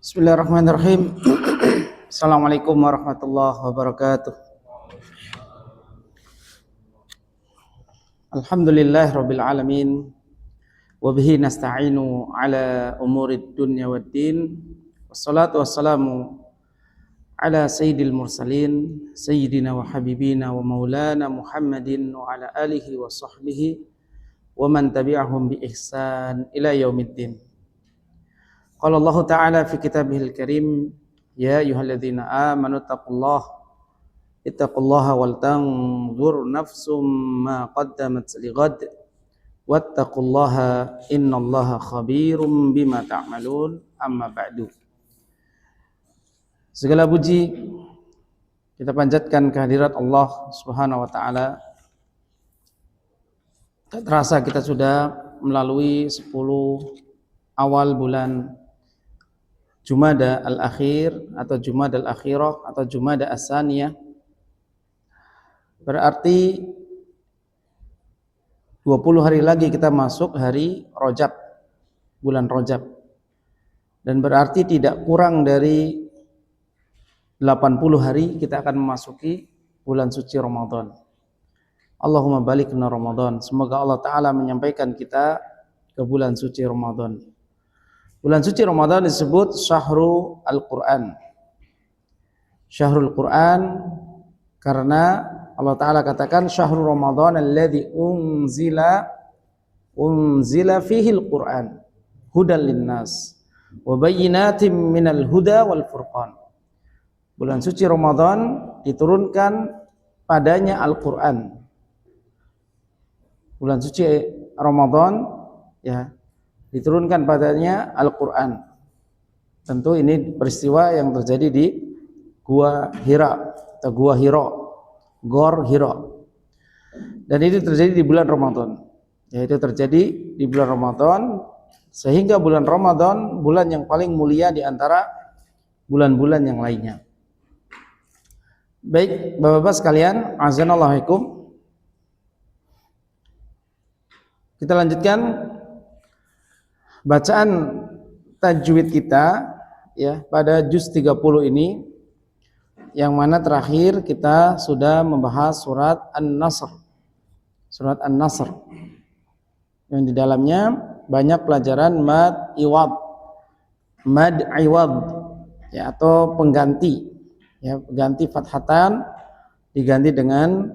Bismillahirrahmanirrahim. Assalamualaikum warahmatullahi wabarakatuh. Alhamdulillahirabbil alamin wa bihi nasta'inu ala umurid dunya waddin. Wassalatu wassalamu ala sayyidil mursalin sayyidina wa habibina wa maulana Muhammadin wa ala alihi wa sahbihi wa man tabi'ahum bi ihsan ila yaumiddin. Qala Allah Ta'ala fi kitabihil karim, ya ayyuhalladzina amanu ittaqullaha wal tanzur nafsum ma qaddamat lighad wattaqullaha innallaha khabirum bima ta'malun. Amma ba'du. Segala puji kita panjatkan kehadirat Allah Subhanahu wa taala. Tak terasa kita sudah melalui 10 awal bulan Jumada al-akhir atau Jumada al-akhirah atau Jumada as-saniyah. Berarti 20 hari lagi kita masuk hari Rajab, bulan Rajab. Dan berarti tidak kurang dari 80 hari kita akan memasuki bulan suci Ramadan. Allahumma balighna Ramadan. Semoga Allah Ta'ala menyampaikan kita ke bulan suci Ramadan. Bulan suci Ramadan disebut Syahrul Al-Quran. Syahrul Quran karena Allah Ta'ala katakan Syahrul Ramadan alladzi unzila fihi al-Quran hudan linnas wa bayyinatin minal huda wal furqan. Bulan suci Ramadan diturunkan padanya Al-Quran. Bulan suci Ramadan ya diturunkan padanya Al-Quran. Tentu ini peristiwa yang terjadi di Gua Hira atau Gua Hiro, Gor Hiro. Dan ini terjadi di bulan Ramadan. Yaitu terjadi di bulan Ramadan, sehingga bulan Ramadan bulan yang paling mulia di antara bulan-bulan yang lainnya. Baik, Bapak-bapak sekalian, azanallahu. Kita lanjutkan bacaan tajwid kita ya pada juz 30 ini, yang mana terakhir kita sudah membahas surat An-Nasr. Surat An-Nasr yang di dalamnya banyak pelajaran mad iwad ya, atau pengganti ya, pengganti fathatan diganti dengan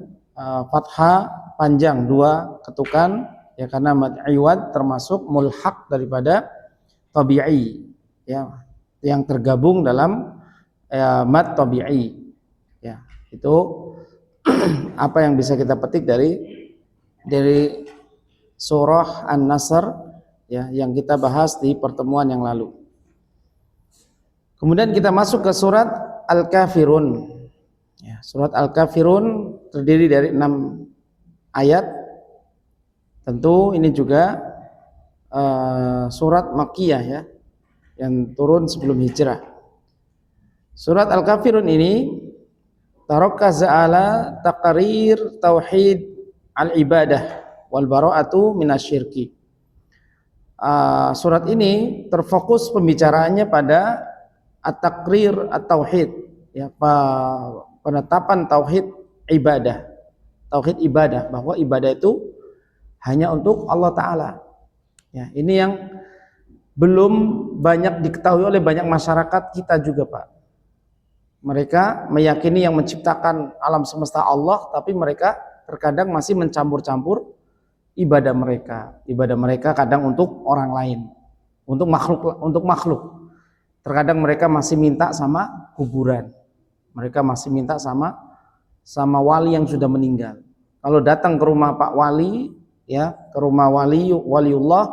fathah panjang 2 ketukan ya, karena mad iwad termasuk mulhaq daripada tabi'i ya, yang tergabung dalam mad tabi'i ya. Itu apa yang bisa kita petik dari surah An-Nasr ya, yang kita bahas di pertemuan yang lalu. Kemudian kita masuk ke surat Al-Kafirun ya. Surat Al-Kafirun terdiri dari 6 ayat. Tentu ini juga surat Makkiyah ya, yang turun sebelum hijrah. Surat Al-Kafirun ini tarakkaza ala taqrir tauhid al-ibadah wal bara'atu minasyirki. Surat ini terfokus pembicaraannya pada at-taqrir at-tauhid ya, penetapan tauhid ibadah. Tauhid ibadah, bahwa ibadah itu hanya untuk Allah Ta'ala ya. Ini yang belum banyak diketahui oleh banyak masyarakat kita juga, Pak. Mereka meyakini yang menciptakan alam semesta Allah, tapi mereka terkadang masih mencampur-campur ibadah mereka. Ibadah mereka kadang untuk orang lain, untuk makhluk. Terkadang mereka masih minta sama kuburan. Mereka masih minta sama wali yang sudah meninggal. Kalau datang ke rumah Pak Wali ya, ke rumah waliullah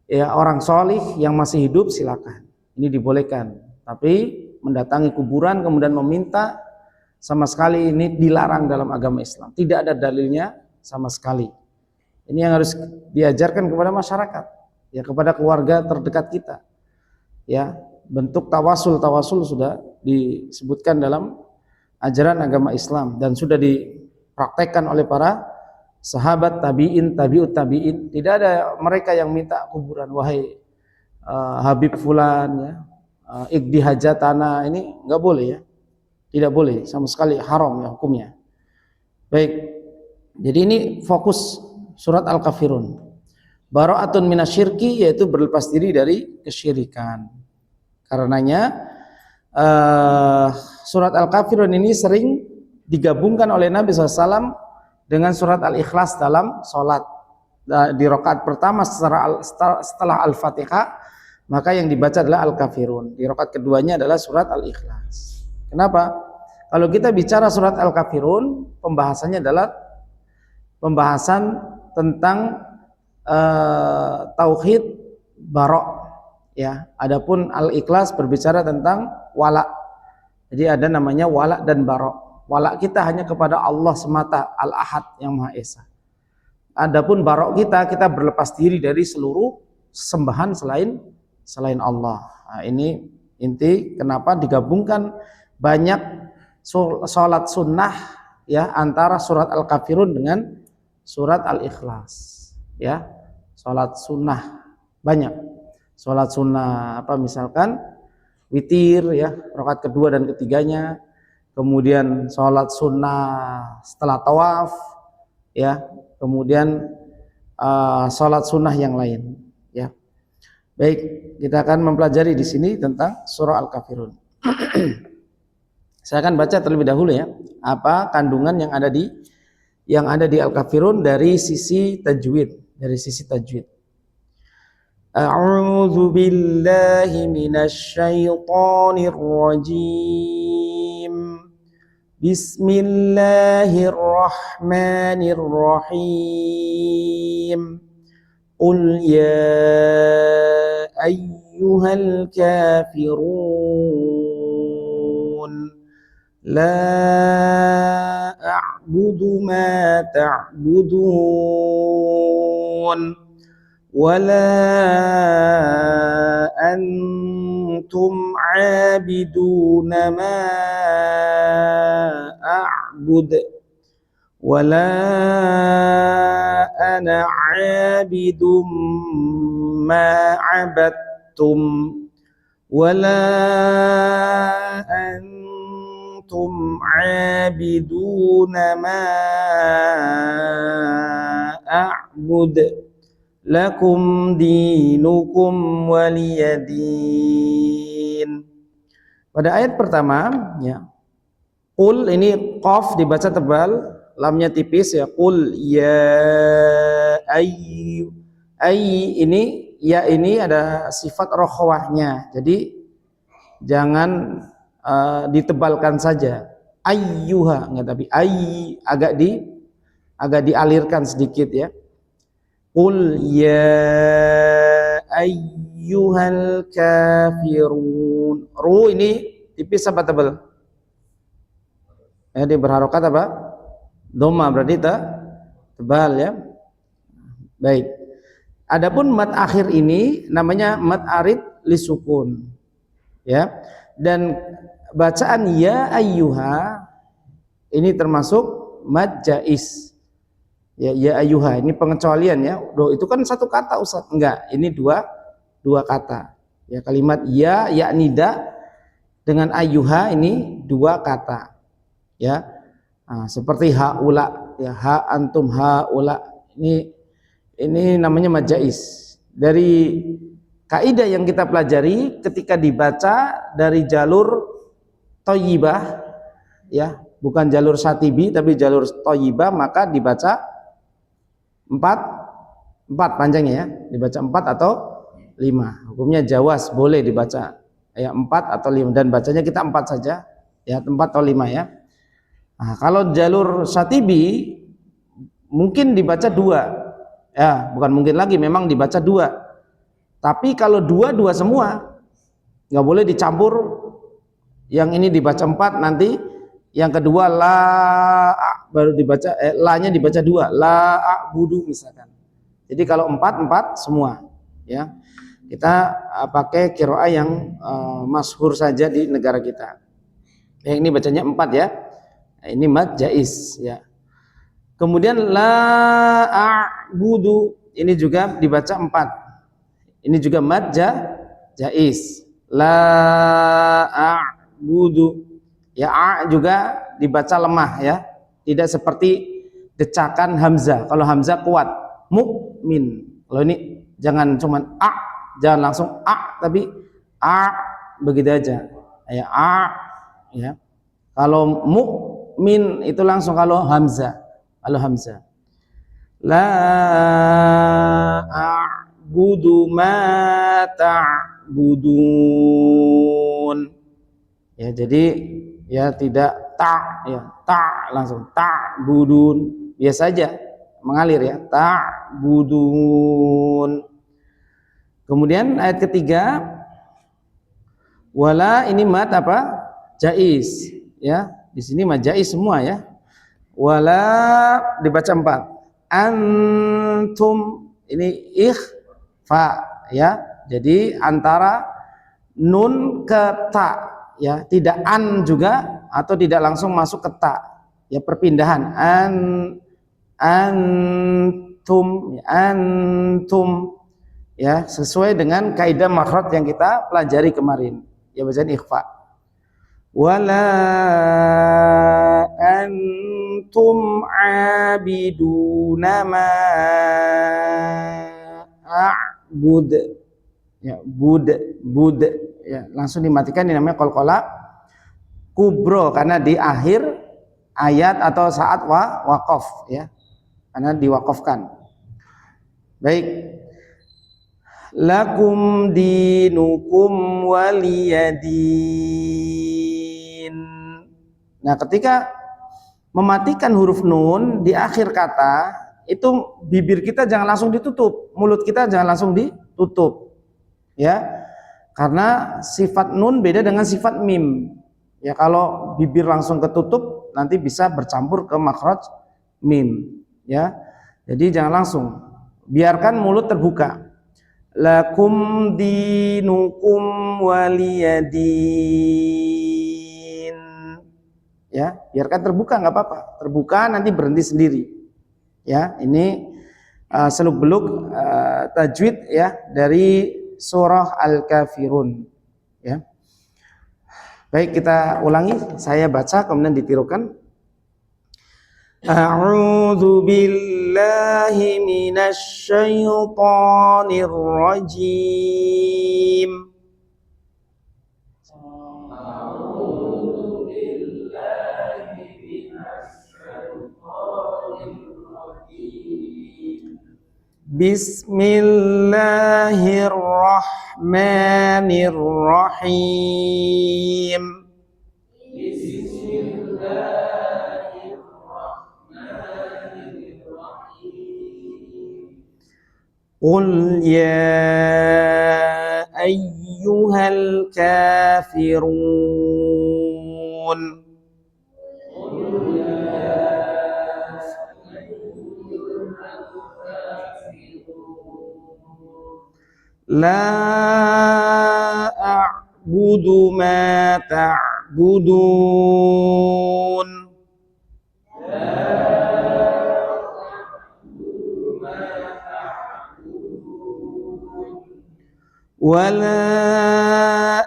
ya, orang solih yang masih hidup, silakan, ini dibolehkan. Tapi mendatangi kuburan kemudian meminta, sama sekali ini dilarang dalam agama Islam. Tidak ada dalilnya sama sekali. Ini yang harus diajarkan kepada masyarakat ya, kepada keluarga terdekat kita ya. Bentuk tawasul sudah disebutkan dalam ajaran agama Islam dan sudah dipraktekkan oleh para sahabat, tabi'in, tabi'ut tabi'in. Tidak ada mereka yang minta kuburan, wahai Habib fulan ya, Iqdi hajatana, ini nggak boleh ya, tidak boleh sama sekali, haram ya hukumnya. Baik, jadi ini fokus surat Al-Kafirun. Bara'atun minasyirki, yaitu berlepas diri dari kesyirikan. Karenanya surat Al-Kafirun ini sering digabungkan oleh Nabi SAW dengan surat Al-Ikhlas dalam sholat. Di rakaat pertama setelah Al-Fatihah, maka yang dibaca adalah Al-Kafirun. Di rakaat keduanya adalah surat Al-Ikhlas. Kenapa? Kalau kita bicara surat Al-Kafirun, pembahasannya adalah pembahasan tentang tauhid barok ya. Adapun Al-Ikhlas berbicara tentang wala. Jadi ada namanya wala dan barok. Wala kita hanya kepada Allah semata, Al-Ahad yang Maha Esa. Adapun barok kita berlepas diri dari seluruh sembahan selain Allah. Nah, ini inti kenapa digabungkan banyak sholat sunnah ya antara surat Al-Kafirun dengan surat Al-Ikhlas. Ya, sholat sunnah banyak. Sholat sunnah apa misalkan witir ya, rakaat kedua dan ketiganya. Kemudian sholat sunnah setelah tawaf ya. Kemudian sholat sunnah yang lain ya. Baik, kita akan mempelajari di sini tentang surah Al-Kafirun. Saya akan baca terlebih dahulu ya, apa kandungan yang ada di Al-Kafirun dari sisi tajwid. A'udzu billahi minasy syaithanir rajim. Bismillahirrahmanirrahim. Qul ya ayyuhal kafirun la a'budu ma ta'budun wala antum 'abiduna ma a'bud wala ana 'abidum ma 'abadtum wala antum 'abiduna ma a'bud lakum dinukum waliyadin. Pada ayat pertama ya, qul ini qaf dibaca tebal, lamnya tipis ya, qul ya ayyu ini ya, ini ada sifat rokhwahnya, jadi jangan ditebalkan saja ayyuha, enggak, tapi agak dialirkan sedikit ya. Qul ya ayyuhal kafirun. Ru ini tipis apa tebal? Dia berharokat apa? Dhamma, berarti tebal ya. Baik. Adapun mat akhir ini namanya mat arid lisukun. Ya. Dan bacaan ya ayyuha ini termasuk mad jaiz. Ya ayyuha ini pengecualian ya. Loh, itu kan satu kata Ustaz. Enggak, ini dua kata. Ya, kalimat ya nida dengan ayyuha ini dua kata. Ya. Nah, seperti haula ya, ha antum haula. Ini namanya mad jaiz. Dari kaidah yang kita pelajari, ketika dibaca dari jalur thayyibah ya, bukan jalur syatibi tapi jalur thayyibah, maka dibaca empat panjangnya ya, dibaca 4 atau 5. Hukumnya jawaz, boleh dibaca ya 4 atau 5, dan bacanya kita 4 saja ya, 4 atau 5 ya. Nah, kalau jalur syatibi mungkin dibaca 2 ya, bukan mungkin lagi, memang dibaca 2. Tapi kalau 2 semua, nggak boleh dicampur. Yang ini dibaca 4, nanti yang kedua la baru dibaca la-nya dibaca 2, la a'budu misalkan. Jadi kalau 4 semua ya. Kita pakai qiraah yang masyhur saja di negara kita. Yang ini bacanya 4 ya. Nah, ini mad jaiz ya. Kemudian la a'budu ini juga dibaca 4. Ini juga mad jaiz. La a'budu. Ya, a juga dibaca lemah ya. Tidak seperti decakan hamzah. Kalau hamzah kuat, mukmin. Kalau ini jangan cuman a, jangan langsung a, tapi a begitu aja. Ya, a ya. Kalau mukmin itu langsung kalau hamzah. Kalau hamzah. La a'budu ma ta'budun. Ya, jadi ya tidak ta ya, ta langsung ta'budun. Biasa aja mengalir ya, ta'budun. Kemudian ayat ketiga, wala ini mat apa? Jaiz ya. Di sini mad jaiz semua ya. Wala dibaca 4. Antum ini ikhfa ya. Jadi antara nun ke ta ya, tidak an juga atau tidak langsung masuk ke ta. Ya, perpindahan antum ya, sesuai dengan kaidah makhraj yang kita pelajari kemarin. Ya, bacaan ikhfa. Wala antum abiduna ma a'bud. Ya, bud ya, langsung dimatikan, ini namanya qalqalah kubro karena di akhir ayat atau saat waqaf ya. Karena diwaqafkan. Baik. Lakum dinukum waliyadin. Nah, ketika mematikan huruf nun di akhir kata, itu bibir kita jangan langsung ditutup, mulut kita jangan langsung ditutup. Ya. Karena sifat nun beda dengan sifat mim. Ya, kalau bibir langsung ketutup nanti bisa bercampur ke makhraj mim, ya. Jadi jangan langsung. Biarkan mulut terbuka. Lakum dinukum waliyadin. Ya, biarkan terbuka nggak apa-apa. Terbuka nanti berhenti sendiri. Ya, ini seluk-beluk tajwid ya dari surah Al-Kafirun. Ya. Baik, kita ulangi. Saya baca kemudian ditirukan. A'udzu billahi minasy syaithanir rajim. A'udzu billahi minasy syaithanir rajim. Bismillahirrahmanirrahim. Qul ya ayyuhal kafirun. La a'budu ma ta'budun. Wala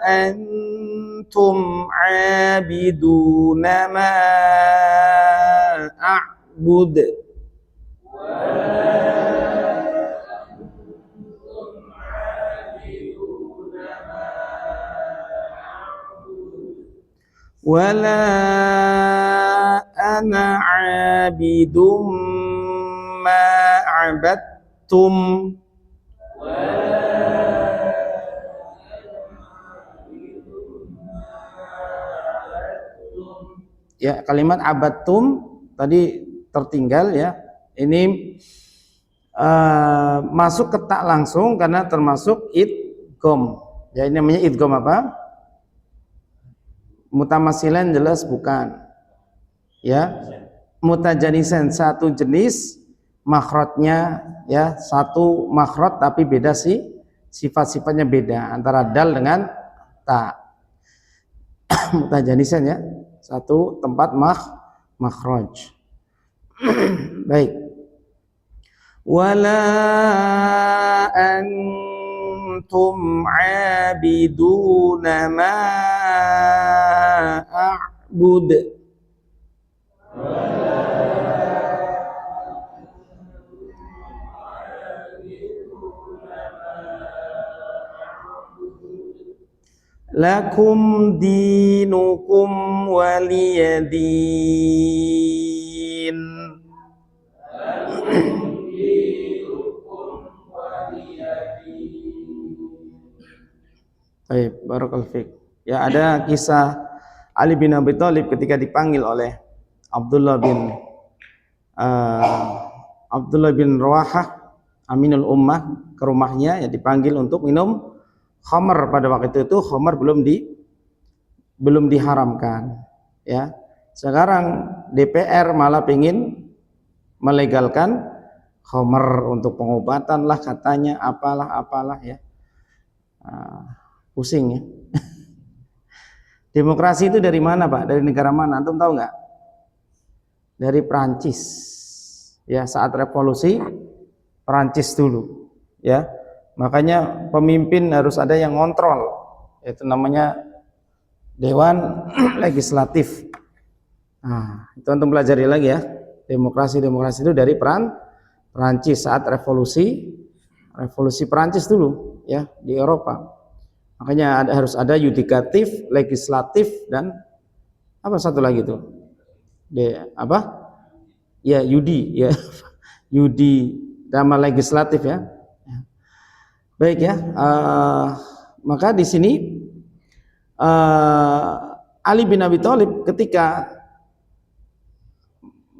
antum abiduna ma a'bud. Wala ana abidum ma abadtum. Ya, kalimat abadtum tadi tertinggal ya. Ini masuk ke tak langsung karena termasuk idgham. Ya, ini namanya idgham apa? Mutamasilan jelas bukan. Ya. Mutajanisan satu jenis makhrajnya ya, satu makhraj tapi beda sifat-sifatnya beda antara dal dengan ta. Mutajanisan ya, satu tempat makhraj. Baik. Wala antum abiduna ma a'bud. Lakum dinukum waliyadin. Baik, barakallahu fiik. Ya, ada kisah Ali bin Abi Thalib ketika dipanggil oleh Abdullah bin Rawahah Aminul Ummah ke rumahnya, ya dipanggil untuk minum khamr. Pada waktu itu khamr belum diharamkan, ya. Sekarang DPR malah ingin melegalkan khamr untuk pengobatan lah katanya, apalah ya. Pusing ya. Demokrasi itu dari mana, Pak? Dari negara mana? Antum tahu nggak? Dari Prancis. Ya, saat revolusi Prancis dulu, ya. Makanya pemimpin harus ada yang ngontrol. Itu namanya Dewan Legislatif. Nah, itu antum pelajari lagi ya. Demokrasi itu dari Prancis saat revolusi Prancis dulu, ya, di Eropa. Makanya harus ada yudikatif, legislatif, dan apa satu lagi tuh? Ya, yudi, ya. Yudi sama legislatif ya. Baik ya. Maka di sini Ali bin Abi Thalib ketika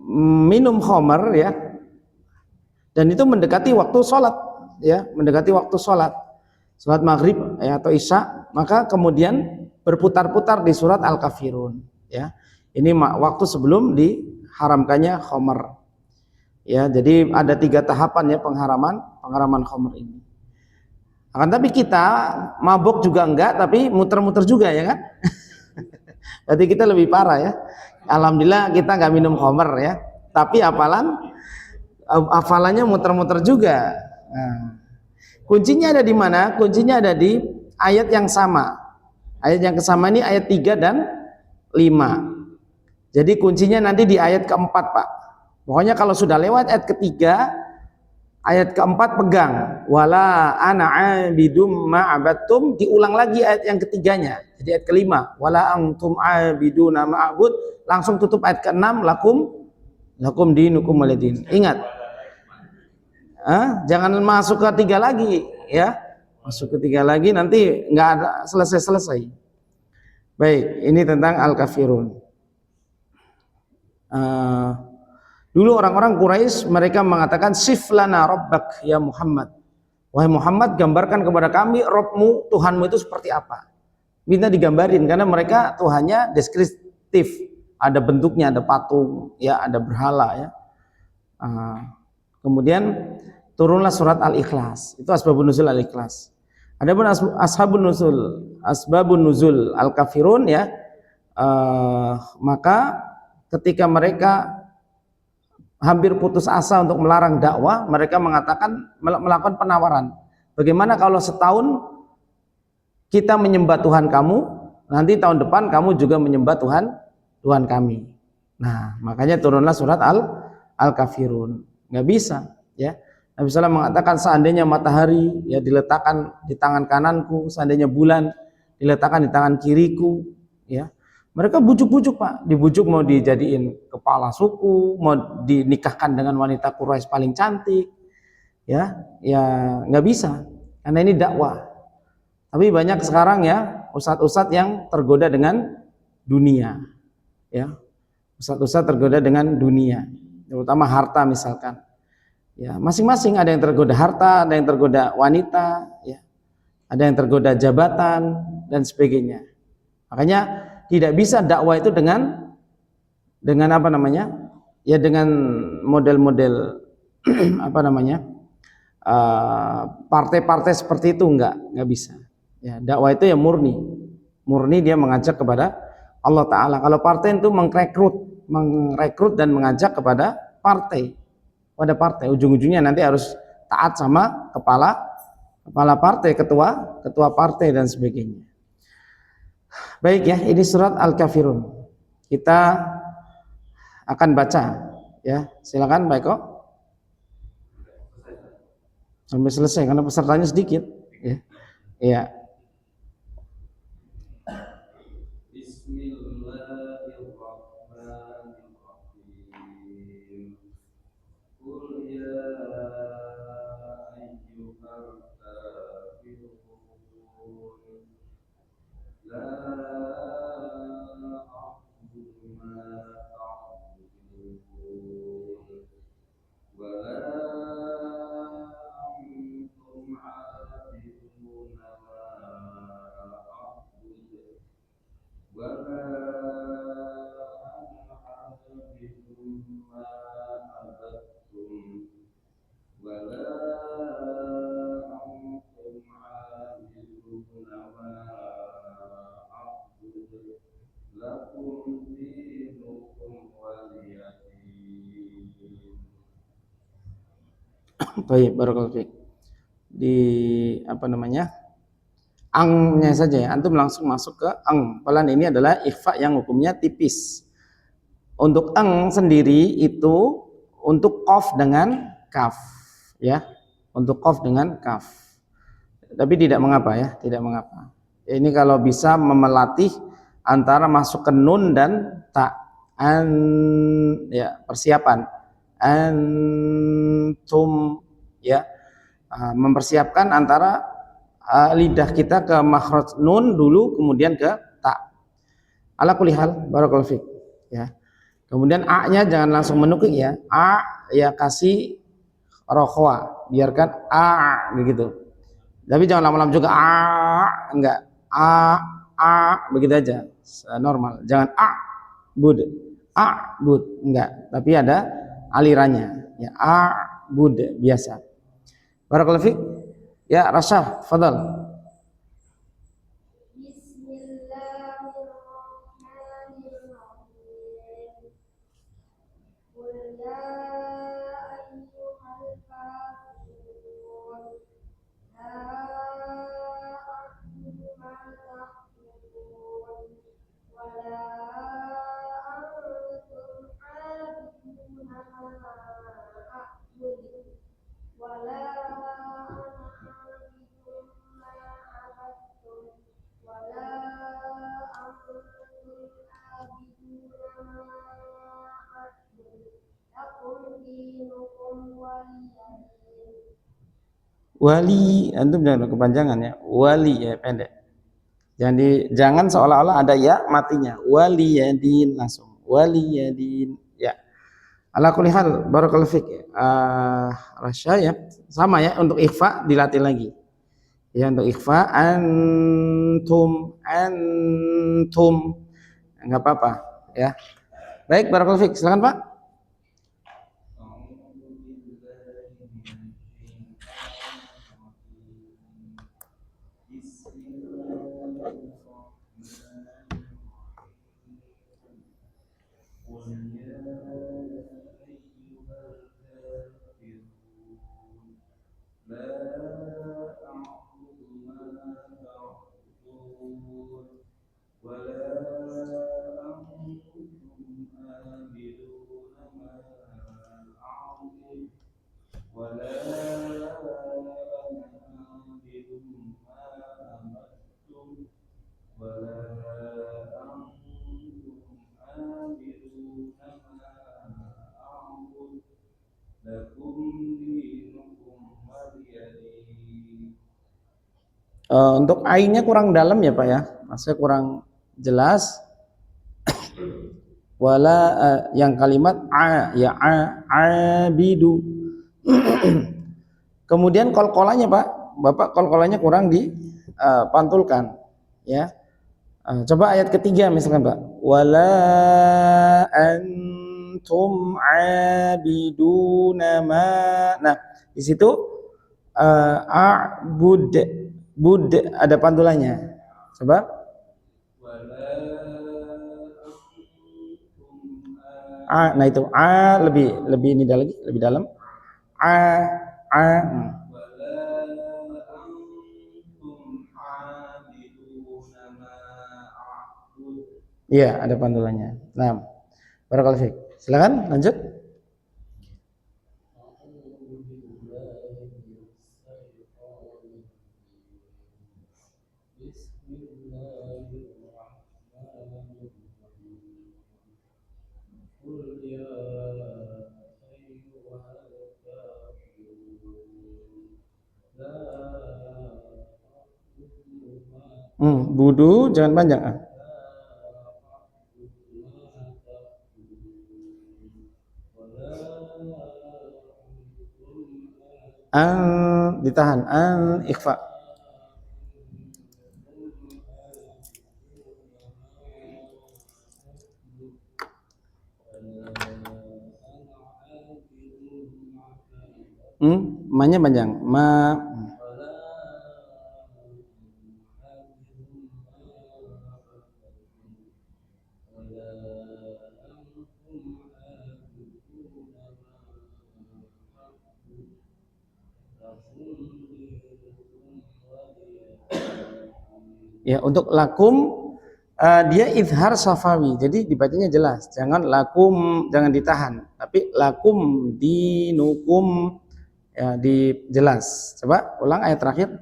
minum khamr, ya, dan itu mendekati waktu sholat, ya, sholat maghrib, ya, atau isya, maka kemudian berputar-putar di surat Al-Kafirun, ya. Ini waktu sebelum diharamkannya khamr, ya. Jadi ada 3 tahapan ya pengharaman khamr ini. Akan tapi kita mabuk juga enggak, tapi muter-muter juga, ya kan? Berarti kita lebih parah ya. Alhamdulillah kita nggak minum khamr ya, tapi hafalannya muter-muter juga. Nah, kuncinya ada di mana? Kuncinya ada di ayat yang sama. Ayat yang kesama ini ayat 3 dan 5. Jadi kuncinya nanti di ayat keempat, Pak. Pokoknya kalau sudah lewat ayat ketiga, ayat keempat pegang. Wala ana abidum ma'abattum, diulang lagi ayat yang ketiganya. Jadi ayat kelima, wala antum abiduna ma'abud, langsung tutup ayat keenam, lakum dinukum waliyadin. Ingat. Jangan masuk ke 3 lagi, ya. Masuk ke 3 lagi nanti nggak ada selesai. Baik, ini tentang Al-Kafirun. Dulu orang-orang Quraisy mereka mengatakan siflana rabbak ya Muhammad. Wahai Muhammad, gambarkan kepada kami Rabbmu, Tuhanmu itu seperti apa. Minta digambarin, karena mereka Tuhannya deskriptif. Ada bentuknya, ada patung, ya, ada berhala, ya. Kemudian turunlah surat Al-Ikhlas. Itu asbabun nuzul Al-Ikhlas. Adapun asbabun nuzul Al-Kafirun, ya, maka ketika mereka hampir putus asa untuk melarang dakwah, mereka melakukan penawaran. Bagaimana kalau setahun kita menyembah Tuhan kamu, nanti tahun depan kamu juga menyembah Tuhan kami. Nah, makanya turunlah surat Al-Kafirun. Nggak bisa, ya. Nabi SAW mengatakan seandainya matahari, ya, diletakkan di tangan kananku, seandainya bulan diletakkan di tangan kiriku, ya. Mereka bujuk-bujuk, Pak, dibujuk mau dijadiin kepala suku, mau dinikahkan dengan wanita Quraisy paling cantik, ya nggak bisa, karena ini dakwah. Tapi banyak sekarang, ya, ustadz-ustadz yang tergoda dengan dunia, ya, ustadz-ustadz tergoda dengan dunia, terutama harta misalkan. Ya, masing-masing ada yang tergoda harta, ada yang tergoda wanita, ya, ada yang tergoda jabatan dan sebagainya. Makanya tidak bisa dakwah itu dengan apa namanya? Ya, dengan model-model apa namanya? Partai-partai seperti itu nggak bisa. Ya, dakwah itu ya murni dia mengajak kepada Allah Ta'ala. Kalau partai itu mengrekrut dan mengajak kepada partai, ujung-ujungnya nanti harus taat sama kepala partai, ketua partai dan sebagainya. Baik ya, ini surat Al-Kafirun. Kita akan baca ya. Silakan Pak Eko. Sampai selesai karena pesertanya sedikit ya. Iya. Baik, barakallahu fiik. Di apa namanya? Angnya saja ya. Antum langsung masuk ke ang. Pelan ini adalah ikhfa yang hukumnya tipis. Untuk ang sendiri itu untuk qaf dengan kaf ya. Untuk qaf dengan kaf. Tapi tidak mengapa ya, tidak mengapa. Ini kalau bisa memelatih antara masuk ke nun dan ta. An ya, persiapan. Antum ya. Mempersiapkan antara lidah kita ke makhraj nun dulu kemudian ke ta. Ala kulli hal, barakallahu fiik ya. Kemudian a-nya jangan langsung menukik ya. A ya kasih rokhwa, biarkan a begitu. Tapi jangan lama-lama juga enggak. Begitu aja. Normal. Jangan bud. Bud enggak, tapi ada alirannya. Ya bud biasa. Barakallahu fiik. Ya, Rasyah, fadal. Wali, antum jangan kepanjangan ya. Wali ya pendek. Jangan seolah-olah ada ya matinya. Waliyadin langsung. Waliyadin ya. Ala kulli hal, barakallahu fiik. Rasya ya. Sama ya, untuk ikhfa dilatih lagi. Ya, untuk ikhfa antum enggak apa-apa ya. Baik, barakallahu fiik. Silakan Pak. Untuk ainnya kurang dalam ya Pak ya, maksudnya kurang jelas. Wala yang kalimat ya abidu. Kemudian kolkolanya Pak, Bapak kolkolanya kurang dipantulkan ya. Coba ayat ketiga misalkan Pak. Wala antum abiduna ma. Nah, di situ bud ada pantulannya. Coba. Nah itu lebih ini lagi, lebih dalam. Iya, ada pantulannya. Nah, barakallahu fiik. Silakan lanjut. Budu jangan panjang ah. Ditahan ikhfa. Ma-nya panjang. Ya, untuk lakum dia izhar safawi. Jadi dibacanya jelas. Jangan lakum, jangan ditahan. Tapi lakum dinukum ya dijelas. Coba ulang ayat terakhir.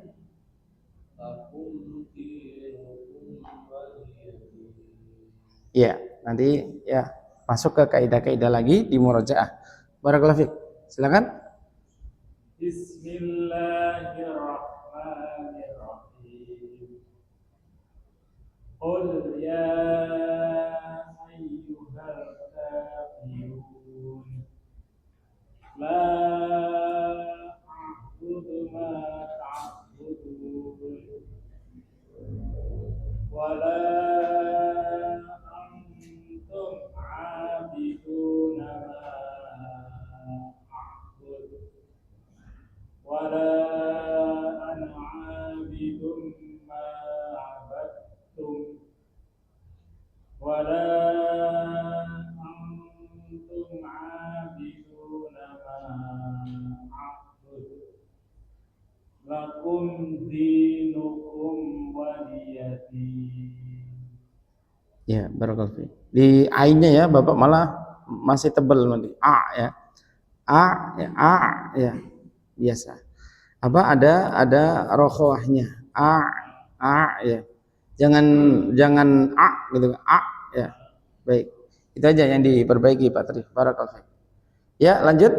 Ya, nanti ya masuk ke kaidah-kaidah lagi di murojaah. Barakallahu fiik. Silakan. Bismillahirrahmanirrahim. Qul ya ayyuhal kafirun la a'budu ma ta'budun wa la antum 'abiduna ma a'budu wa la ana 'abidun ma 'abadtum wa la antum 'abiduna ma a'budu lakum dinukum waliyadin. Ya, barakallahu. Di ainnya ya, Bapak malah masih tebal nanti. Ya. Ya, ya. Biasa. Apa ada rokhawahnya. Ya. Jangan gitu. Ya. Baik. Itu aja yang diperbaiki Pak Tri. Barakallahu. Ya, lanjut.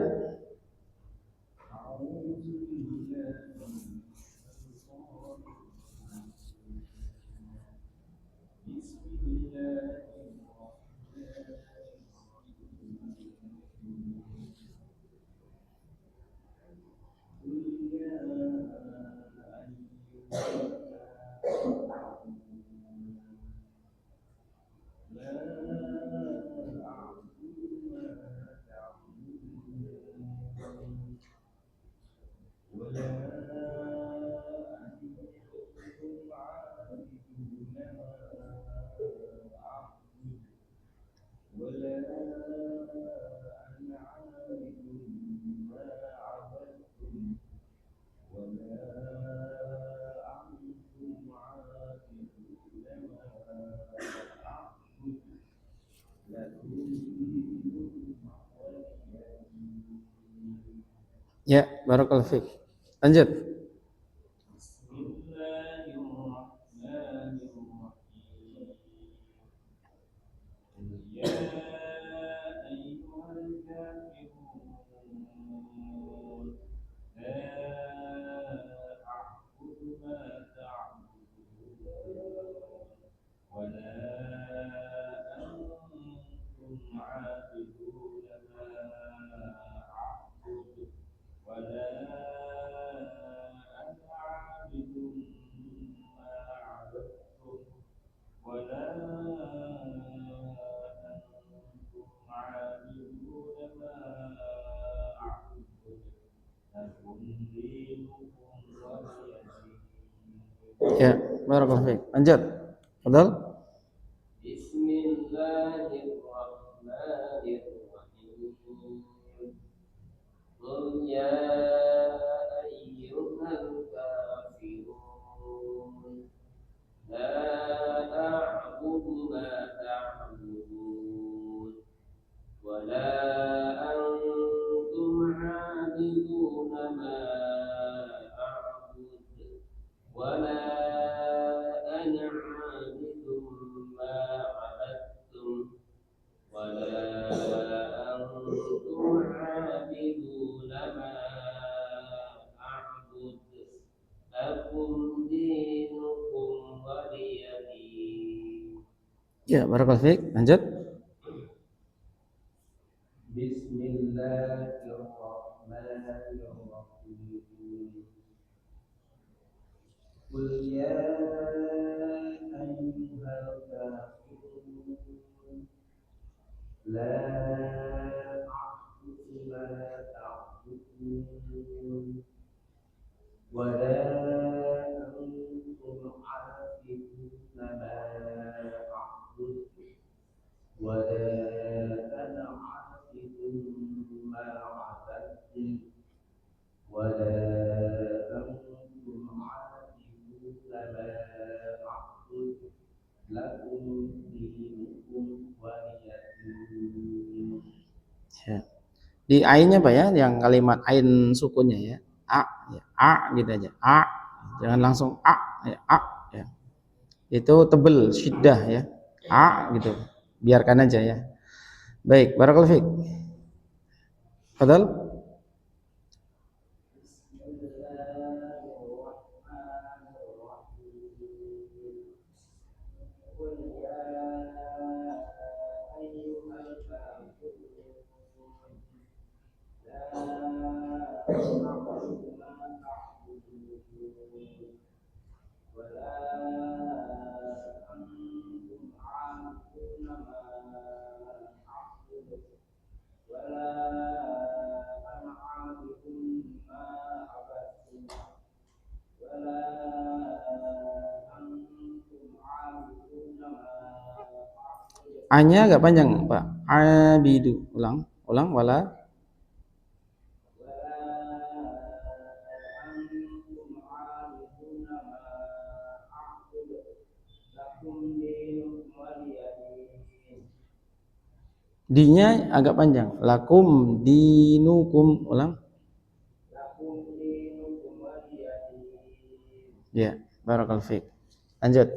Ya, barakallahu fiik. Lanjut. Ya, barakallahu fiik. Lanjut. Betul? Bismillahirrahmanirrahim. Qul ya ayyuhal kafirun la a'budu ma Ya, barakallahu fiik. Lanjut. Bismillahirrahmanirrahim. Qul ya ayyuhal kafirun la a'budu ma ta'budun wa la antum 'abiduna ma a'budu wa la ana 'abidun ma 'abadtum wa la antum 'abiduna ma a'budu lakum dinukum waliyadin. Ya. Di ainnya Pak ya, yang kalimat ain sukunnya ya. Ya. Gitu aja. Jangan langsung ya. Ya. Itu tebel syiddah ya. Gitu. Biarkan aja ya. Baik, barakallahu fiik. Fadal. A-nya agak panjang Pak. Abidu. Ulang wala. D-nya agak panjang. Lakum dinukum. Ulang. Ya, barakallahu fiik. Lanjut.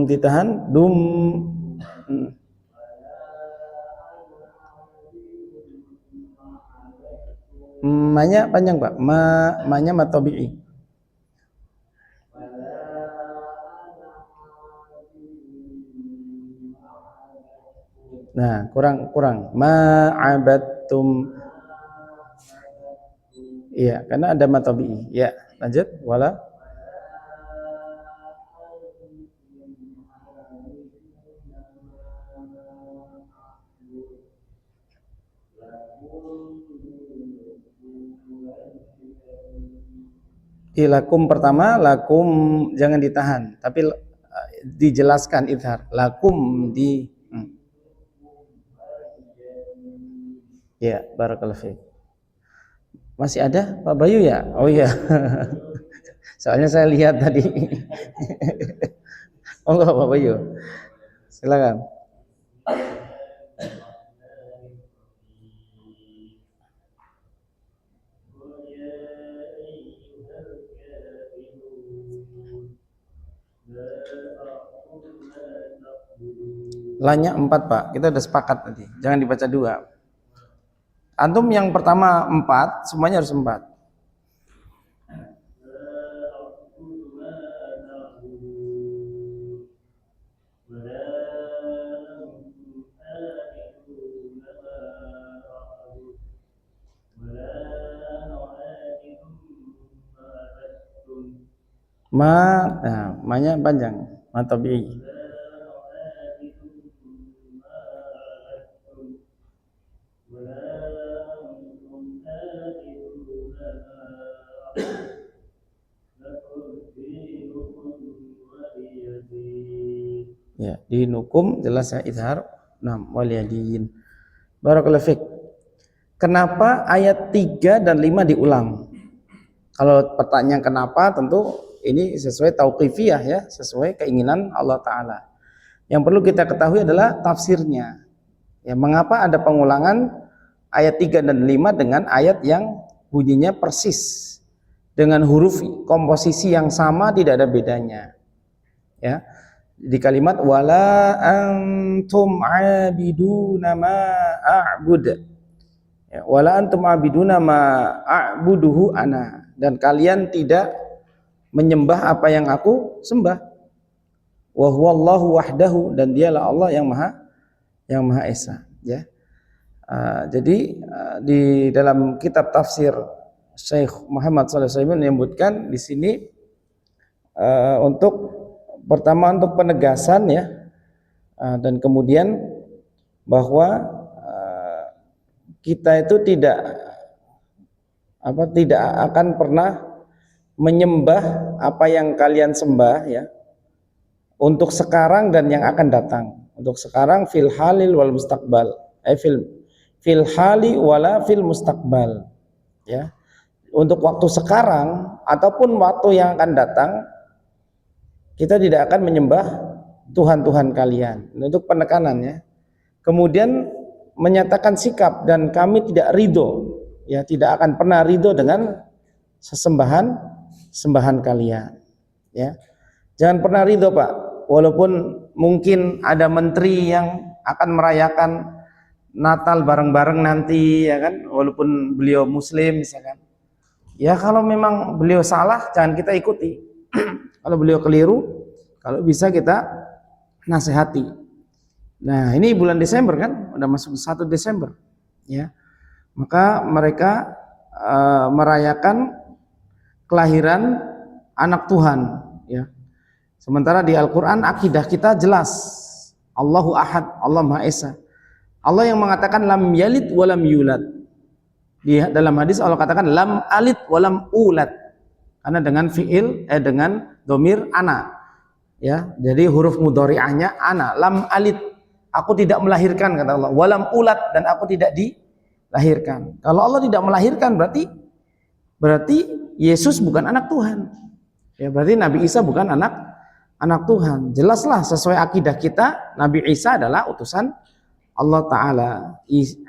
Ditahan dum. Ma-nya panjang Pak. Ma-nya matobi'i. Nah, kurang. Ma'abattum. Iya, karena ada matobi'i. Ya, lanjut. Wala. Lakum pertama, lakum jangan ditahan, tapi dijelaskan idhar. Lakum di Ya, barakallahu fiik. Masih ada Pak Bayu ya? Oh iya. Soalnya saya lihat tadi. Oh enggak Pak Bayu. Silakan. Lanya 4 Pak, kita udah sepakat tadi. Jangan dibaca 2. Antum yang pertama 4, semuanya harus 4. Ma-nya panjang, matabi'i. Ya, dinukum jelas ya izhar. Waliyadin. Barakallahu fiik. Kenapa ayat 3 dan 5 diulang? Kalau pertanyaan kenapa, tentu ini sesuai tauqifiyah ya, sesuai keinginan Allah Ta'ala. Yang perlu kita ketahui adalah tafsirnya. Ya, mengapa ada pengulangan ayat 3 dan 5 dengan ayat yang bunyinya persis, dengan huruf komposisi yang sama, tidak ada bedanya. Ya. Di kalimat wala antum abiduna ma a'bud. Ya, wala antum abiduna ma a'buduhu ana, dan kalian tidak menyembah apa yang aku sembah. Wa huwallahu wahdahu, dan dialah Allah yang Maha Esa, ya. Jadi di dalam kitab tafsir Syekh Muhammad Shalih Al-Utsaimin menyebutkan di sini untuk pertama untuk penegasan ya, dan kemudian bahwa kita itu tidak akan pernah menyembah apa yang kalian sembah ya, untuk sekarang dan yang akan datang. Untuk sekarang fil halil wal mustaqbal, fil hali wala fil mustaqbal, ya. Untuk waktu sekarang ataupun waktu yang akan datang, kita tidak akan menyembah Tuhan-Tuhan kalian. Untuk penekanannya. Kemudian menyatakan sikap, dan kami tidak ridho, ya, tidak akan pernah ridho dengan sembahan kalian, ya. Jangan pernah ridho, Pak. Walaupun mungkin ada menteri yang akan merayakan Natal bareng-bareng nanti, ya kan, walaupun beliau Muslim misalkan. Ya kalau memang beliau salah, jangan kita ikuti. Kalau beliau keliru, kalau bisa kita nasihati. Nah ini bulan Desember kan, udah masuk 1 Desember, ya. Maka mereka merayakan kelahiran anak Tuhan, ya. Sementara di Al-Quran akidah kita jelas, Allahu Ahad, Allah Maha Esa. Allah yang mengatakan lam yalid walam yulad. Di dalam hadis Allah katakan lam alid walam ulad. Karena dengan fiil dengan domir ana. Ya, jadi huruf mudhari'ahnya ana, lam alid. Aku tidak melahirkan, kata Allah. Walam ulad, dan aku tidak dilahirkan. Kalau Allah tidak melahirkan berarti Yesus bukan anak Tuhan. Ya, berarti Nabi Isa bukan anak Tuhan. Jelaslah sesuai akidah kita, Nabi Isa adalah utusan Allah Ta'ala.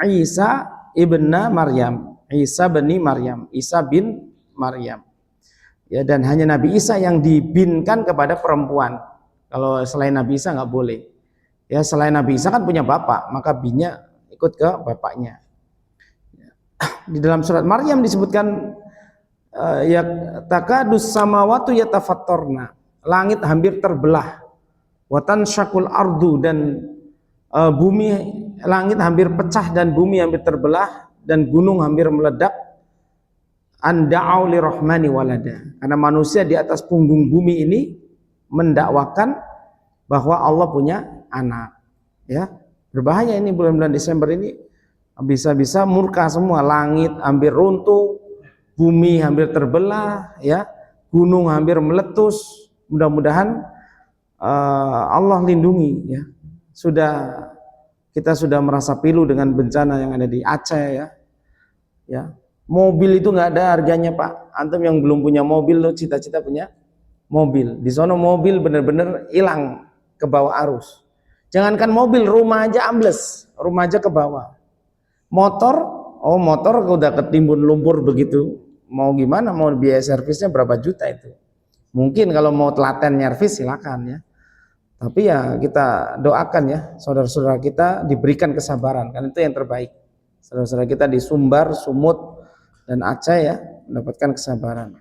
Isa ibna Maryam, Isa bin Maryam, Isa bin Maryam, ya. Dan hanya Nabi Isa yang dibinkan kepada perempuan. Kalau selain Nabi Isa nggak boleh, ya. Selain Nabi Isa kan punya bapak, maka binnya ikut ke bapaknya. Di dalam surat Maryam disebutkan ya takadus samawatu yatafattarna, langit hampir terbelah, watan syakul ardu, dan langit hampir pecah dan bumi hampir terbelah dan gunung hampir meledak, anda'au lirrahmani walada, karena manusia di atas punggung bumi ini mendakwakan bahwa Allah punya anak, ya. Berbahaya ini bulan-bulan Desember ini, bisa-bisa murka semua, langit hampir runtuh, bumi hampir terbelah, ya, gunung hampir meletus. Mudah-mudahan Allah lindungi, ya. Kita sudah merasa pilu dengan bencana yang ada di Aceh, ya. Mobil itu nggak ada harganya, Pak. Antum yang belum punya mobil, lo cita-cita punya mobil. Di sono mobil bener-bener hilang ke bawah arus. Jangankan mobil, rumah aja ambles, rumah aja ke bawah. Motor udah ketimbun lumpur begitu. Mau gimana? Mau biaya servisnya berapa juta itu? Mungkin kalau mau telaten nyervis silakan, ya. Tapi ya kita doakan, ya, saudara-saudara kita diberikan kesabaran, kan itu yang terbaik. Saudara-saudara kita di Sumbar, Sumut, dan Aceh, ya, mendapatkan kesabaran.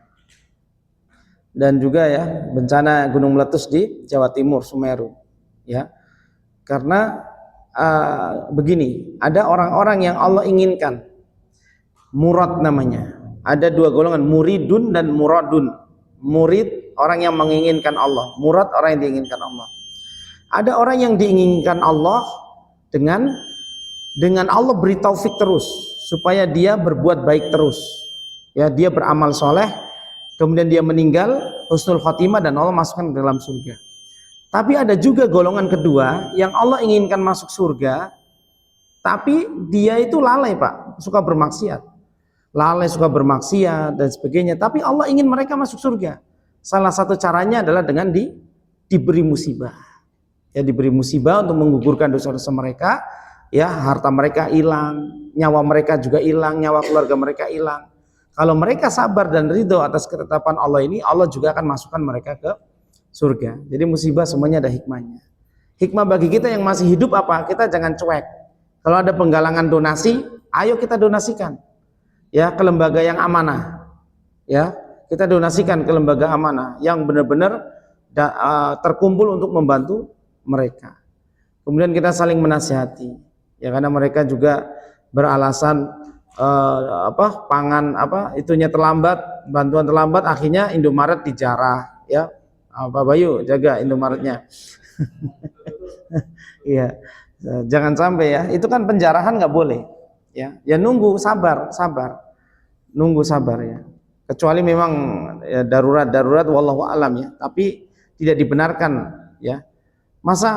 Dan juga, ya, bencana gunung meletus di Jawa Timur, Semeru, ya. Karena begini, ada orang-orang yang Allah inginkan, murad namanya. Ada 2 golongan, muridun dan muradun. Murid orang yang menginginkan Allah, murad orang yang diinginkan Allah. Ada orang yang diinginkan Allah dengan Allah beri taufik terus supaya dia berbuat baik terus, ya, dia beramal soleh, kemudian dia meninggal husnul khotimah dan Allah masukkan ke dalam surga. Tapi ada juga golongan kedua yang Allah inginkan masuk surga, tapi dia itu lalai, Pak, suka bermaksiat, dan sebagainya. Tapi Allah ingin mereka masuk surga. Salah satu caranya adalah dengan diberi musibah. Ya, diberi musibah untuk menggugurkan dosa-dosa mereka, ya, harta mereka hilang, nyawa mereka juga hilang, nyawa keluarga mereka hilang. Kalau mereka sabar dan ridho atas ketetapan Allah ini, Allah juga akan masukkan mereka ke surga. Jadi musibah semuanya ada hikmahnya. Hikmah bagi kita yang masih hidup apa? Kita jangan cuek. Kalau ada penggalangan donasi, ayo kita donasikan. Ya, ke lembaga yang amanah. Ya, kita donasikan ke lembaga amanah yang benar-benar terkumpul untuk membantu mereka. Kemudian kita saling menasihati. Ya, karena mereka juga beralasan pangan itunya terlambat, bantuan terlambat, akhirnya Indomaret dijarah, ya. Pak Bayu jaga Indomaretnya. Iya, jangan sampai ya, itu kan penjarahan nggak boleh, ya. Ya nunggu sabar, nunggu sabar ya. Kecuali memang ya, darurat wallahu alam ya, tapi tidak dibenarkan ya. Masa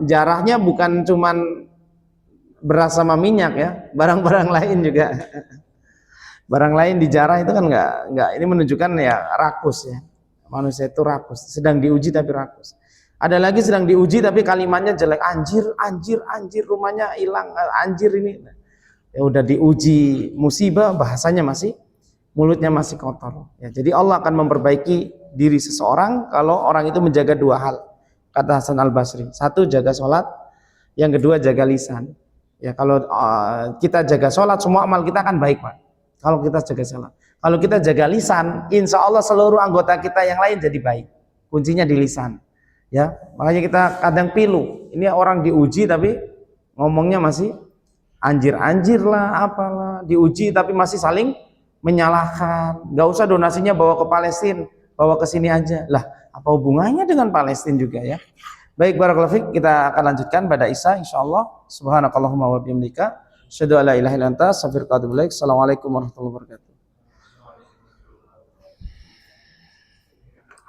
jarahnya bukan cuman beras sama minyak ya, barang-barang lain juga. Barang lain dijarah itu kan nggak. Ini menunjukkan ya rakus ya. Manusia itu rakus, sedang diuji tapi rakus. Ada lagi sedang diuji tapi kalimatnya jelek, anjir, rumahnya hilang, anjir ini. Ya udah diuji musibah, bahasanya mulutnya masih kotor. Ya, jadi Allah akan memperbaiki diri seseorang kalau orang itu menjaga dua hal. Kata Hasan Al-Basri, satu jaga sholat, yang kedua jaga lisan. Ya, kalau kita jaga sholat, semua amal kita akan baik, Pak. Kalau kita jaga sholat, kalau kita jaga lisan, insya Allah seluruh anggota kita yang lain jadi baik. Kuncinya di lisan. Ya, makanya kita kadang pilu. Ini orang diuji tapi ngomongnya masih anjir lah, apalah. Diuji tapi masih saling menyalahkan. Gak usah donasinya bawa ke Palestina, bawa ke sini aja. Lah, apa hubungannya dengan Palestina juga ya? Baik, barakallahu fiik, kita akan lanjutkan pada Isya insyaallah. Subhanakallahumma wa bihamdika, asyhadu an la ilaha illa anta, astaghfiruka wa atubu ilaik. Assalamualaikum warahmatullahi wabarakatuh.